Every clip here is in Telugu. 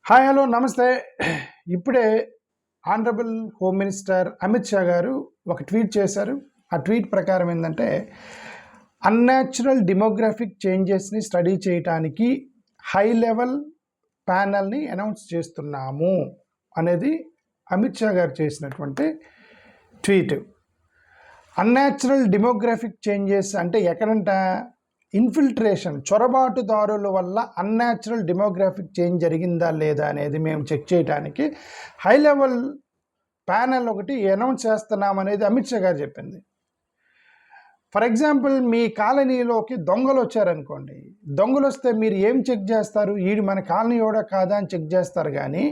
హాయ్ హలో నమస్తే. ఇప్పుడే honourable home minister Amit Shah గారు ఒక ట్వీట్ చేశారు. ఆ ట్వీట్ ప్రకారం ఏంటంటే అన్యాచురల్ డెమోగ్రాఫిక్ చేంజెస్ని స్టడీ చేయడానికి హై లెవెల్ ప్యానల్ని అనౌన్స్ చేస్తున్నాము అనేది అమిత్ షా గారు చేసినటువంటి ట్వీట్. అన్యాచురల్ డెమోగ్రాఫిక్ చేంజెస్ అంటే ఎక్కడంట ఇన్ఫిల్ట్రేషన్, చొరబాటుదారుల వల్ల అన్యాచురల్ డెమోగ్రాఫిక్ చేంజ్ జరిగిందా లేదా అనేది మేము చెక్ చేయడానికి హై లెవెల్ ప్యానెల్ ఒకటి అనౌన్స్ చేస్తున్నాం అనేది అమిత్ షా గారు చెప్పింది. ఫర్ ఎగ్జాంపుల్, మీ కాలనీలోకి దొంగలు వచ్చారనుకోండి, దొంగలు వస్తే మీరు ఏం చెక్ చేస్తారు? వీడు మన కాలనీ ఎవడా కాదా అని చెక్ చేస్తారు. కానీ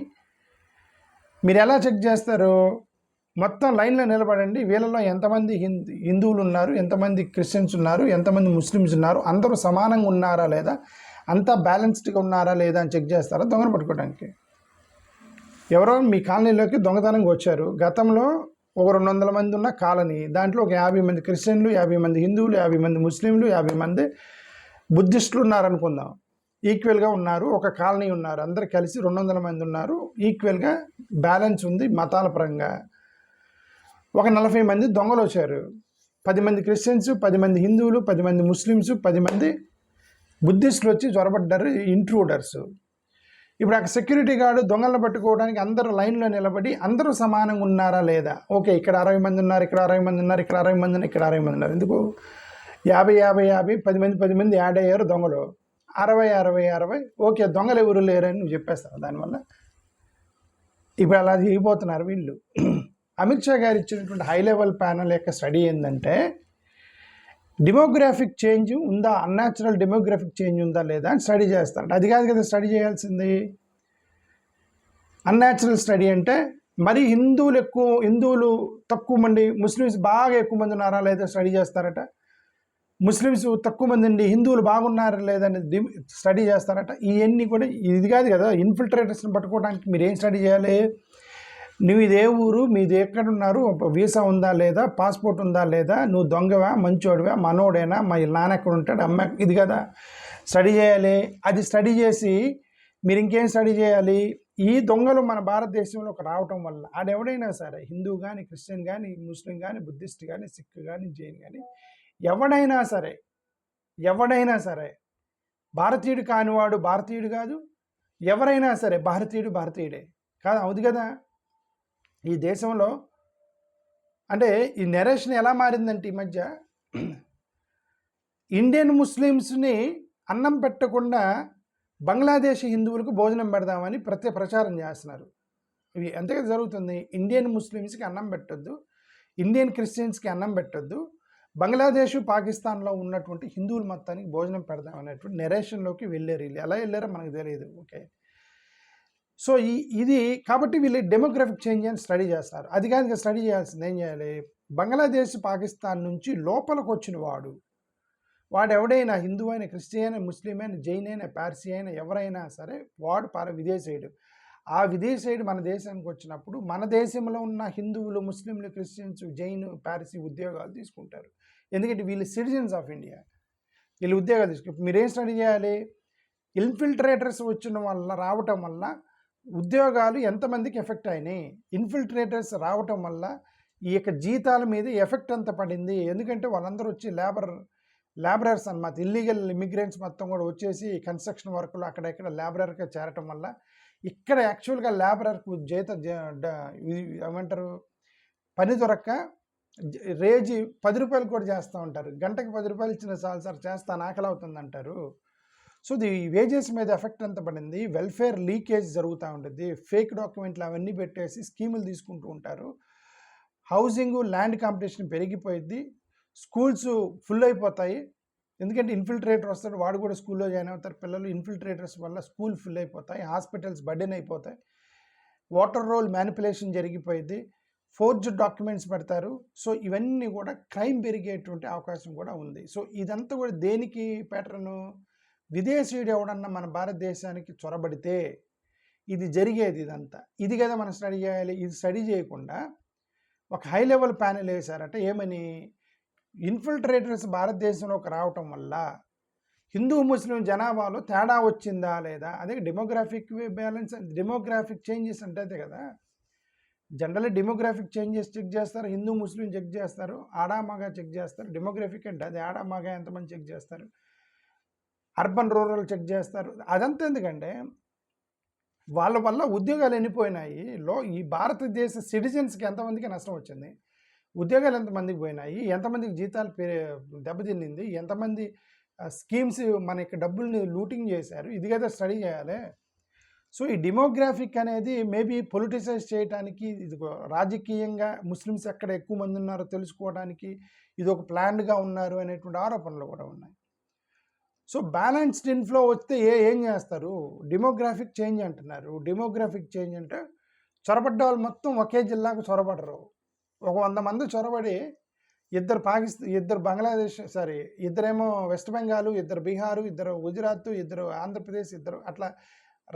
మీరు ఎలా చెక్ చేస్తారు? మొత్తం లైన్లో నిలబడండి, వీళ్ళలో ఎంతమంది హిందువులు ఉన్నారు, ఎంతమంది క్రిస్టియన్స్ ఉన్నారు, ఎంతమంది ముస్లిమ్స్ ఉన్నారు, అందరూ సమానంగా ఉన్నారా లేదా, అంతా బ్యాలెన్స్డ్గా ఉన్నారా లేదా అని చెక్ చేస్తారా దొంగను పట్టుకోవడానికి? ఎవరో మీ కాలనీలోకి దొంగతనంగా వచ్చారు. గతంలో ఒక 200 మంది ఉన్న కాలనీ, దాంట్లో ఒక 50 మంది క్రిస్టియన్లు, 50 మంది హిందువులు, 50 మంది ముస్లింలు, 50 మంది బుద్ధిస్టులు ఉన్నారనుకుందాం. ఈక్వల్గా ఉన్నారు, ఒక కాలనీ ఉన్నారు, అందరు కలిసి 200 మంది ఉన్నారు, ఈక్వల్గా బ్యాలెన్స్ ఉంది మతాల పరంగా. ఒక 40 మంది దొంగలు వచ్చారు. 10 మంది క్రిస్టియన్స్, 10 మంది హిందువులు, 10 మంది ముస్లిమ్స్, 10 మంది బుద్ధిస్టులు వచ్చి జ్వరపడ్డారు, ఇంట్రూడర్స్. ఇప్పుడు అక్కడ సెక్యూరిటీ గార్డు దొంగలను పట్టుకోవడానికి అందరూ లైన్లో నిలబడి అందరూ సమానంగా ఉన్నారా లేదా? ఓకే, ఇక్కడ 60 మంది ఉన్నారు, ఇక్కడ 60 మంది ఉన్నారు, ఇక్కడ 60 మంది ఉన్నారు, ఇక్కడ 60 మంది ఉన్నారు. ఎందుకు 50 50 50 10 మంది యాడ్ అయ్యారు దొంగలు. 60 60 60 ఓకే, దొంగలు ఎవరు లేరని నువ్వు చెప్పేస్తావు. దానివల్ల ఇప్పుడు అలా చేయబోతున్నారు వీళ్ళు. అమిత్ షా గారు ఇచ్చినటువంటి హై లెవెల్ ప్యానల్ యొక్క స్టడీ ఏంటంటే డెమోగ్రాఫిక్ చేంజ్ ఉందా, అన్యాచురల్ డెమోగ్రాఫిక్ చేంజ్ ఉందా లేదా అని స్టడీ చేస్తారు. అది కాదు కదా స్టడీ చేయాల్సింది. అన్యాచురల్ స్టడీ అంటే మరి హిందువులు తక్కువ మంది, ముస్లిమ్స్ బాగా ఎక్కువ మంది ఉన్నారా లేదా స్టడీ చేస్తారట. ముస్లిమ్స్ తక్కువ మంది ఉండి హిందువులు బాగున్నారా లేదని స్టడీ చేస్తారట. ఇవన్నీ కూడా ఇది కాదు కదా. ఇన్ఫిల్ట్రేటర్స్ని పట్టుకోవడానికి మీరు ఏం స్టడీ చేయాలి? నువ్వు ఇదే ఊరు, మీది ఎక్కడున్నారు, వీసా ఉందా లేదా, పాస్పోర్ట్ ఉందా లేదా, నువ్వు దొంగవా, మంచోడివా, మనోడేనా, మా నాన్న ఎక్కడ ఉంటాడు, అమ్మ, ఇది కదా స్టడీ చేయాలి. అది స్టడీ చేసి మీరు ఇంకేం స్టడీ చేయాలి? ఈ దొంగలు మన భారతదేశంలోకి రావటం వల్ల ఆడెవడైనా సరే, హిందూ కానీ, క్రిస్టియన్ కానీ, ముస్లిం కానీ, బుద్ధిస్ట్ కానీ, సిక్ కానీ, జైన్ కానీ, ఎవడైనా సరే భారతీయుడు కానివాడు భారతీయుడు కాదు, ఎవరైనా సరే భారతీయుడే కాదు. అవుతుంది కదా. ఈ దేశంలో అంటే ఈ నెరేషన్ ఎలా మారిందంటే ఈ మధ్య ఇండియన్ ముస్లిమ్స్ని అన్నం పెట్టకుండా బంగ్లాదేశ్ హిందువులకు భోజనం పెడదామని ప్రచారం చేస్తున్నారు. ఇవి ఎంతగా జరుగుతుంది? ఇండియన్ ముస్లిమ్స్కి అన్నం పెట్టొద్దు, ఇండియన్ క్రిస్టియన్స్కి అన్నం పెట్టొద్దు, బంగ్లాదేశ్ పాకిస్తాన్లో ఉన్నటువంటి హిందువుల మొత్తానికి భోజనం పెడదాం అనేటువంటి నెరేషన్లోకి వెళ్ళారు. వీళ్ళు ఎలా వెళ్ళారో మనకు తెలియదు. ఓకే, సో ఇది కాబట్టి వీళ్ళు డెమోగ్రఫిక్ చేంజ్ అని స్టడీ చేస్తారు. అది కాదు స్టడీ చేయాల్సింది. ఏం చేయాలి? బంగ్లాదేశ్ పాకిస్తాన్ నుంచి లోపలికి వచ్చిన వాడు ఎవడైనా హిందూ అయినా, క్రిస్టియన్, ముస్లిం అయినా, జైన్ అయినా, పార్సీ అయినా, ఎవరైనా సరే వాడు విదేశీయుడు. ఆ విదేశీయుడు మన దేశానికి వచ్చినప్పుడు మన దేశంలో ఉన్న హిందువులు, ముస్లింలు, క్రిస్టియన్స్, జైన్, పార్సీ ఉద్యోగాలు తీసుకుంటారు. ఎందుకంటే వీళ్ళు సిటిజన్స్ ఆఫ్ ఇండియా, వీళ్ళు ఉద్యోగాలు తీసుకుంటారు. మీరేం స్టడీ చేయాలి? ఇన్ఫిల్ట్రేటర్స్ రావటం వల్ల ఉద్యోగాలు ఎంతమందికి ఎఫెక్ట్ అయినాయి, ఇన్ఫిల్ట్రేటర్స్ రావటం వల్ల ఈ యొక్క జీతాల మీద ఎఫెక్ట్ ఎంత పడింది. ఎందుకంటే వాళ్ళందరూ వచ్చి లేబరర్స్ అన్నమాట, ఇల్లీగల్ ఇమిగ్రెంట్స్ మొత్తం కూడా వచ్చేసి కన్స్ట్రక్షన్ వర్క్లు అక్కడెక్కడ లేబరర్గా చేరటం వల్ల ఇక్కడ యాక్చువల్గా లేబరర్కు ఏమంటారు, పని దొరక్క రేజీ 10 రూపాయలు కూడా చేస్తూ ఉంటారు. గంటకి 10 రూపాయలు ఇచ్చిన చాలు సార్, చేస్తాను, ఆకలి అవుతుంది అంటారు. సో ది వేజెస్ మీద ఎఫెక్ట్ ఎంత పడింది, వెల్ఫేర్ లీకేజ్ జరుగుతూ ఉంటుంది, ఫేక్ డాక్యుమెంట్లు అవన్నీ పెట్టేసి స్కీములు తీసుకుంటూ ఉంటారు, హౌసింగ్ ల్యాండ్ కాంపిటీషన్ పెరిగిపోయింది, స్కూల్స్ ఫుల్ అయిపోతాయి. ఎందుకంటే ఇన్ఫిల్ట్రేటర్ వస్తాడు, వాడు కూడా స్కూల్లో జాయిన్ అవుతారు పిల్లలు. ఇన్ఫిల్ట్రేటర్స్ వల్ల స్కూల్ ఫుల్ అయిపోతాయి, హాస్పిటల్స్ బర్డెన్ అయిపోతాయి, వాటర్ రోల్ మ్యానిపులేషన్ జరిగిపోయింది, ఫోర్జ్డ్ డాక్యుమెంట్స్ పెడతారు. సో ఇవన్నీ కూడా క్రైమ్ పెరిగేటువంటి అవకాశం కూడా ఉంది. సో ఇదంతా కూడా దేనికి ప్యాటర్ను? విదేశీయుడు ఎవడన్నా మన భారతదేశానికి చొరబడితే ఇది జరిగేది. ఇదంతా ఇది కదా మనం స్టడీ చేయాలి. ఇది స్టడీ చేయకుండా ఒక హై లెవెల్ ప్యానెల్ వేశారట. ఏమని? ఇన్ఫిల్ట్రేటర్స్ భారతదేశంలోకి రావటం వల్ల హిందూ ముస్లిం జనాభాలో తేడా వచ్చిందా లేదా, అదే డెమోగ్రాఫిక్ బ్యాలెన్స్, డెమోగ్రాఫిక్ చేంజెస్ అంటే అదే కదా. జనరల్లీ డెమోగ్రాఫిక్ చేంజెస్ చెక్ చేస్తారు, హిందూ ముస్లిం చెక్ చేస్తారు, ఆడామగా చెక్ చేస్తారు. డెమోగ్రాఫిక్ అంటే అది ఆడామగా ఎంతమంది చెక్ చేస్తారు, అర్బన్ రూరల్ చెక్ చేస్తారు. అదంతా ఎందుకంటే వాళ్ళ వల్ల ఉద్యోగాలు వెళ్ళిపోయినాయి. ఈ భారతదేశ సిటిజన్స్కి ఎంతమందికి నష్టం వచ్చింది, ఉద్యోగాలు ఎంతమందికి పోయినాయి, ఎంతమందికి జీతాలు దెబ్బతిన్నింది, ఎంతమంది స్కీమ్స్ మనకి డబ్బుల్ని లూటింగ్ చేశారు, ఇది కదా స్టడీ చేయాలి. సో ఈ డెమోగ్రాఫిక్ అనేది మేబీ పొలిటిసైజ్ చేయడానికి, ఇది రాజకీయంగా ముస్లిమ్స్ ఎక్కడ ఎక్కువ మంది ఉన్నారో తెలుసుకోవడానికి ఇది ఒక ప్లాన్డ్గా ఉన్నారు అనేటువంటి ఆరోపణలు కూడా ఉన్నాయి. సో బ్యాలెన్స్డ్ ఇన్ఫ్లో వస్తే ఏం చేస్తారు, డెమోగ్రాఫిక్ చేంజ్ అంటున్నారు. డెమోగ్రాఫిక్ చేంజ్ అంటే చొరబడ్డ వాళ్ళు మొత్తం ఒకే జిల్లాకు చొరబడరు. ఒక 100 మంది చొరబడి ఇద్దరు బంగ్లాదేశ్, ఇద్దరేమో వెస్ట్ బెంగాల్, ఇద్దరు బీహారు, ఇద్దరు గుజరాత్, ఇద్దరు ఆంధ్రప్రదేశ్, ఇద్దరు అట్లా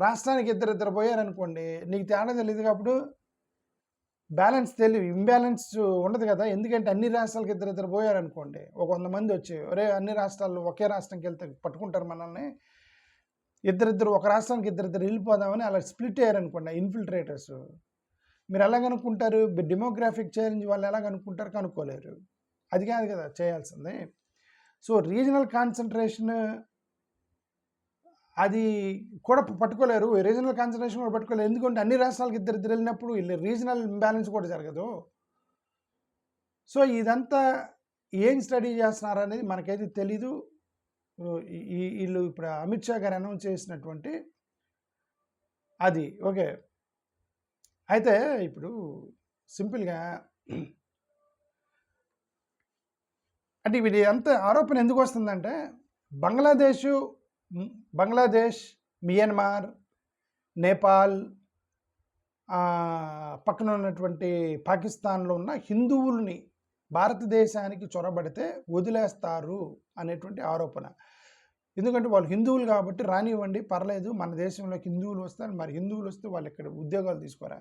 రాష్ట్రానికి ఇద్దరు పోయారనుకోండి, నీకు తేడా తెలియదు. కాబట్టి బ్యాలెన్స్ ఇంబ్యాలెన్స్ ఉండదు కదా. ఎందుకంటే అన్ని రాష్ట్రాలకు ఇద్దరు పోయారనుకోండి, ఒక 100 మంది వచ్చి ఒరే అన్ని రాష్ట్రాల్లో ఒకే రాష్ట్రంకి వెళ్తే పట్టుకుంటారు మనల్ని, ఇద్దరు ఒక రాష్ట్రానికి ఇద్దరు వెళ్ళిపోదామని అలా స్ప్లిట్ అయ్యారనుకోండి ఇన్ఫిల్ట్రేటర్స్. మీరు ఎలాగనుకుంటారు, డెమోగ్రాఫిక్ చేంజ్ వాళ్ళు ఎలాగనుకుంటారు, కనుక్కోలేరు. అది కాదు కదా చేయాల్సింది. సో రీజనల్ కాన్సన్ట్రేషన్ అది కూడా పట్టుకోలేరు, రీజనల్ కాన్సన్ట్రేషన్ కూడా పట్టుకోలేరు. ఎందుకంటే అన్ని రాష్ట్రాలకు ఇద్దరు వెళ్ళినప్పుడు రీజనల్ ఇంబ్యాలెన్స్ కూడా జరగదు. సో ఇదంతా ఏం స్టడీ చేస్తున్నారు అనేది మనకైతే తెలీదు. వీళ్ళు ఇప్పుడు అమిత్ షా గారు అనౌన్స్ చేసినటువంటి అది ఓకే. అయితే ఇప్పుడు సింపుల్గా అంటే వీడి అంత ఆరోపణ ఎందుకు వస్తుందంటే బంగ్లాదేశ్, మియన్మార్, నేపాల్, పక్కన ఉన్నటువంటి పాకిస్తాన్లో ఉన్న హిందువుల్ని భారతదేశానికి చొరబడితే వదిలేస్తారు అనేటువంటి ఆరోపణ. ఎందుకంటే వాళ్ళు హిందువులు కాబట్టి రానివ్వండి పర్లేదు, మన దేశంలోకి హిందువులు వస్తారు, మరి హిందువులు వస్తే వాళ్ళు ఇక్కడ ఉద్యోగాలు తీసుకోరా.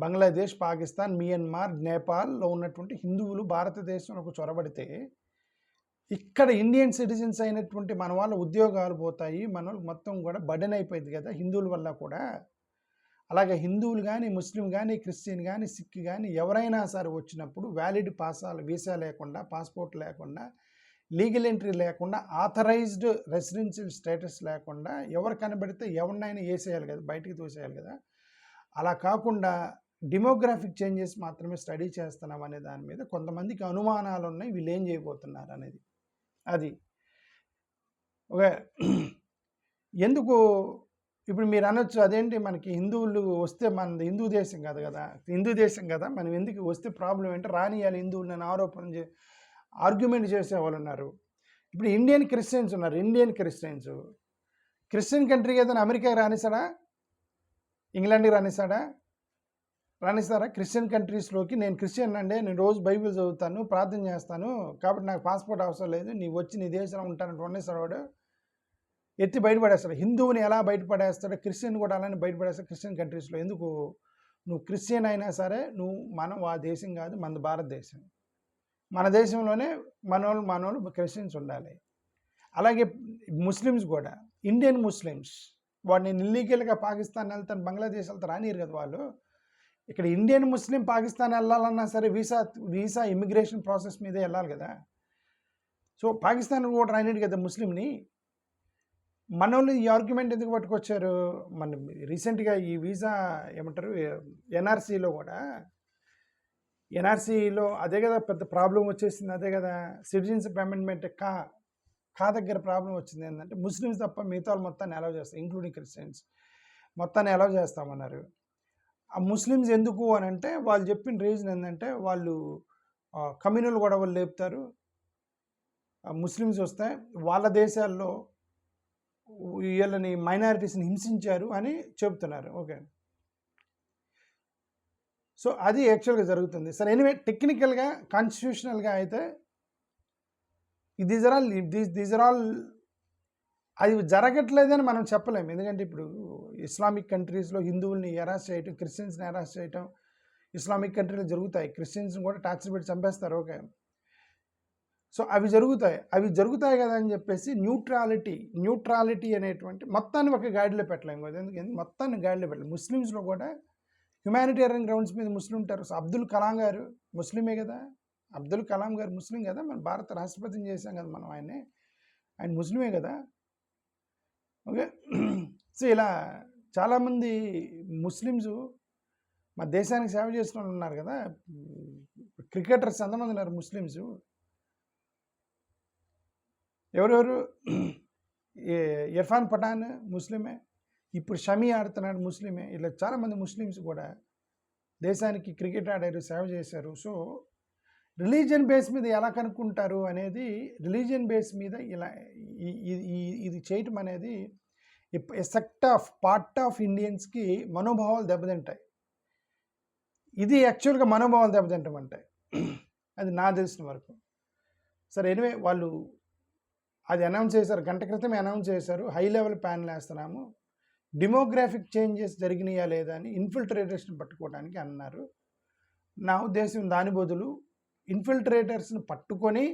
బంగ్లాదేశ్, పాకిస్తాన్, మియన్మార్, నేపాల్లో ఉన్నటువంటి హిందువులు భారతదేశంలోకి చొరబడితే ఇక్కడ ఇండియన్ సిటిజన్స్ అయినటువంటి మన వాళ్ళ ఉద్యోగాలు పోతాయి, మన వాళ్ళకి మొత్తం కూడా బర్డెన్ అయిపోయింది కదా హిందువుల వల్ల కూడా. అలాగే హిందువులు కానీ, ముస్లిం కానీ, క్రిస్టియన్ కానీ, సిక్ కానీ ఎవరైనా సరే వచ్చినప్పుడు వ్యాలిడ్ వీసా లేకుండా, పాస్పోర్ట్ లేకుండా, లీగల్ ఎంట్రీ లేకుండా, ఆథరైజ్డ్ రెసిడెన్షియల్ స్టేటస్ లేకుండా ఎవరు కనబడితే ఎవరినైనా వేసేయాలి కదా, బయటికి తోసేయాలి కదా. అలా కాకుండా డెమోగ్రాఫిక్ చేంజెస్ మాత్రమే స్టడీ చేస్తున్నాం అనే దాని మీద కొంతమందికి అనుమానాలు ఉన్నాయి, వీళ్ళు ఏం చేయబోతున్నారు అనేది. అది ఓకే. ఎందుకు ఇప్పుడు మీరు అనొచ్చు, అదేంటి మనకి హిందువులు వస్తే మనది హిందూ దేశం కాదు కదా, మనం ఎందుకు వస్తే ప్రాబ్లం ఏంటి, రానియాలి హిందువులు అని ఆర్గ్యుమెంట్ చేసేవాళ్ళు ఉన్నారు. ఇప్పుడు ఇండియన్ క్రిస్టియన్స్ ఉన్నారు, క్రిస్టియన్ కంట్రీ ఏదైనా అమెరికా రానిస్తాడా, ఇంగ్లాండ్కి రానిస్తారా? క్రిస్టియన్ కంట్రీస్లోకి నేను క్రిస్టియన్ అండి, నేను రోజు బైబిల్ చదువుతాను, ప్రార్థన చేస్తాను, కాబట్టి నాకు పాస్పోర్ట్ అవసరం లేదు, నీవు వచ్చి నీ దేశంలో ఉంటానంటే వండేస్తాడు వాడు, ఎత్తి బయటపడేస్తాడు. హిందువుని ఎలా బయటపడేస్తాడో క్రిస్టియన్ కూడా అలానే బయటపడేస్తాడు క్రిస్టియన్ కంట్రీస్లో. ఎందుకు, నువ్వు క్రిస్టియన్ అయినా సరే మనం ఆ దేశం కాదు, మన భారతదేశం, మన దేశంలోనే మనోళ్ళు క్రిస్టియన్స్ ఉండాలి. అలాగే ముస్లిమ్స్ కూడా, ఇండియన్ ముస్లిమ్స్ వాడు నేను ఇల్లీగల్గా పాకిస్తాన్ వెళ్తాను, బంగ్లాదేశ్ వెళ్తాను రానియరు కదా వాళ్ళు. ఇక్కడ ఇండియన్ ముస్లిం పాకిస్తాన్ వెళ్ళాలన్నా సరే వీసా ఇమిగ్రేషన్ ప్రాసెస్ మీదే వెళ్ళాలి కదా. సో పాకిస్తాన్ కూడా రానిడు కదా ముస్లింని. మనోళ్ళు ఈ ఆర్గ్యుమెంట్ ఎందుకు పట్టుకొచ్చారు, మన రీసెంట్గా ఈ వీసా ఏమంటారు ఎన్ఆర్సీలో కూడా, ఎన్ఆర్సీలో అదే కదా పెద్ద ప్రాబ్లం వచ్చేసింది, అదే కదా సిటిజన్షిప్ అమెండ్మెంట్ దగ్గర ప్రాబ్లం వచ్చింది. ఏంటంటే ముస్లిమ్స్ తప్ప మిగతా వాళ్ళు మొత్తాన్ని అలౌ చేస్తాం, ఇంక్లూడింగ్ క్రిస్టియన్స్ మొత్తాన్ని అలౌ చేస్తామన్నారు. ఆ ముస్లిమ్స్ ఎందుకు అని అంటే వాళ్ళు చెప్పిన రీజన్ ఏంటంటే వాళ్ళు కమ్యూనల్ గొడవలు లేపుతారు, ముస్లిమ్స్ వస్తే వాళ్ళ దేశాల్లో వీళ్ళని మైనారిటీస్ని హింసించారు అని చెబుతున్నారు. ఓకే, సో అది యాక్చువల్గా జరుగుతుంది. సరే ఎనీవే, టెక్నికల్గా కాన్స్టిట్యూషనల్గా అయితే దీస్ ఆర్ ఆల్ అది జరగట్లేదని మనం చెప్పలేము. ఎందుకంటే ఇప్పుడు ఇస్లామిక్ కంట్రీస్లో హిందువుల్ని హెరాస్ చేయటం, క్రిస్టియన్స్ని హెరాస్ చేయటం ఇస్లామిక్ కంట్రీలో జరుగుతాయి. క్రిస్టియన్స్ని కూడా టార్చర్ పెట్టి చంపేస్తారు. ఓకే, సో అవి జరుగుతాయి కదా అని చెప్పేసి న్యూట్రాలిటీ అనేటువంటి మొత్తాన్ని ఒక గాడిలో పెట్టలేము కదా. ఎందుకంటే మొత్తాన్ని గాడిలో పెట్టలేము. ముస్లిమ్స్లో కూడా హ్యుమానిటేరియన్ గ్రౌండ్స్ మీద ముస్లిం ఉంటారు. సో అబ్దుల్ కలాం గారు ముస్లిమే కదా, అబ్దుల్ కలాం గారు ముస్లిం కదా, మన భారత రాష్ట్రపతిని చేశాం కదా మనం, ఆయన ముస్లిమే కదా. ఓకే. సో ఇలా చాలామంది ముస్లిమ్స్ మా దేశానికి సేవ చేసిన వాళ్ళు ఉన్నారు కదా. క్రికెటర్స్ ఎంతమంది ఉన్నారు ముస్లిమ్స్? ఎవరెవరు? ఇర్ఫాన్ పఠాన్ ముస్లిమే, ఇప్పుడు షమీ ఆడుతున్నాడు ముస్లిమే. ఇలా చాలామంది ముస్లిమ్స్ కూడా దేశానికి క్రికెట్ ఆడారు, సేవ చేశారు. సో రిలీజియన్ బేస్ మీద ఎలా కనుక్కుంటారు అనేది, రిలీజియన్ బేస్ మీద ఇలా ఇది చేయటం అనేది పార్ట్ ఆఫ్ ఇండియన్స్కి మనోభావాలు దెబ్బతింటాయి. ఇది యాక్చువల్గా మనోభావాలు దెబ్బతింటామంటాయి, అది నా తెలిసిన వరకు. సరే, ఎనివే వాళ్ళు అది అనౌన్స్ చేశారు, గంట క్రితమే అనౌన్స్ చేశారు, హై లెవెల్ ప్యానల్ వేస్తున్నాము, డెమోగ్రాఫిక్ చేంజెస్ జరిగినాయా లేదా అని ఇన్ఫిల్ట్రేటర్స్ని పట్టుకోవడానికి అన్నారు. నా ఉద్దేశం దాని బదులు ఇన్ఫిల్ట్రేటర్స్ని పట్టుకొని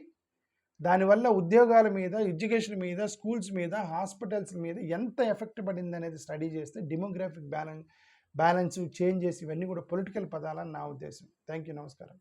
దానివల్ల ఉద్యోగాల మీద, ఎడ్యుకేషన్ మీద, స్కూల్స్ మీద, హాస్పిటల్స్ మీద ఎంత ఎఫెక్ట్ పడింది అనేది స్టడీ చేస్తే డెమోగ్రాఫిక్ బ్యాలెన్స్ చేంజెస్ ఇవన్నీ కూడా పొలిటికల్ పదాలని నా ఉద్దేశం. థ్యాంక్ యూ, నమస్కారం.